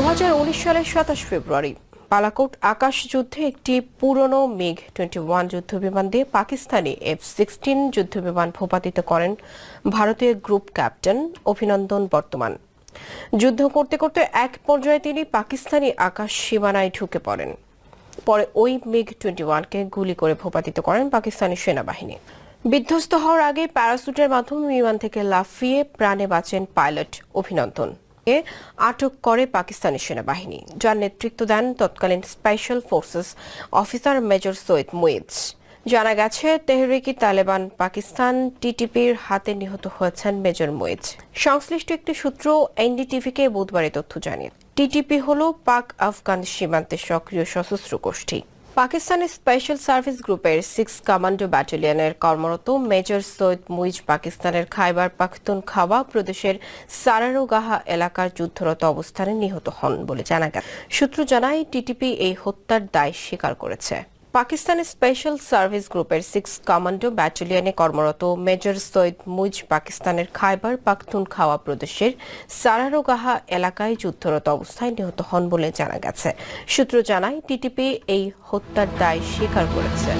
2019 সালের 27 ফেব্রুয়ারি বালাকোট আকাশ যুদ্ধে একটি পুরনো MiG-21 যুদ্ধবিমান দিয়ে পাকিস্তানি F-16 যুদ্ধবিমান ভূপাতিত করেন ভারতীয় গ্রুপ ক্যাপ্টেন অভিনন্দন বর্তমান। যুদ্ধ করতে করতে এক পর্যায়ে তিনি পাকিস্তানি আকাশ সীমানায় ঢুকে পড়েন। পরে ওই MiG-21কে গুলি করে ভূপাতিত করেন পাকিস্তানি সেনাবাহিনী। বিধ্বস্ত হওয়ার আগে প্যারাসুটের মাধ্যমে বিমান থেকে লাফিয়ে প্রাণে বাঁচেন পাইলট অভিনন্দন। আটক করে পাকিস্তানি সেনাবাহিনী, যার নেতৃত্ব দেন তৎকালীন special forces officer major Syed Muiz. জানা গেছে, তেহরিকি তালেবান পাকিস্তান টিটিপির হাতে নিহত হয়েছেন মেজর মুইজ। সংশ্লিষ্ট একটি সূত্র এনডিটিভিকে বুধবার এই তথ্য জানিয়ে। টিটিপি হল পাক আফগান সীমান্তে সক্রিয় সশস্ত্র গোষ্ঠী। পাকিস্তানের স্পেশাল সার্ভিস গ্রুপের 6 কমান্ডো ব্যাটালিয়নের কর্মরত মেজর সৈয়দ মুইজ পাকিস্তানের খাইবার পাখতুনখাওয়া প্রদেশের সারারোগাহা এলাকার যুদ্ধরত অবস্থানে নিহত হন বলে জানা গেছে। সূত্র জানায়, টিটিপি এই হত্যার দায় স্বীকার করেছে। পাকিস্তানের স্পেশাল সার্ভিস গ্রুপের 6 কমান্ডো ব্যাটালিয়নে কর্মরত মেজর সৈয়দ মুইজ পাকিস্তানের খাইবার পাখতুনখাওয়া প্রদেশের সারারোগাহা এলাকায় যুদ্ধরত অবস্থায় নিহত হন বলে জানা গেছে। সূত্র জানায়, টিটিপি এই হত্যার দায় স্বীকার করেছে।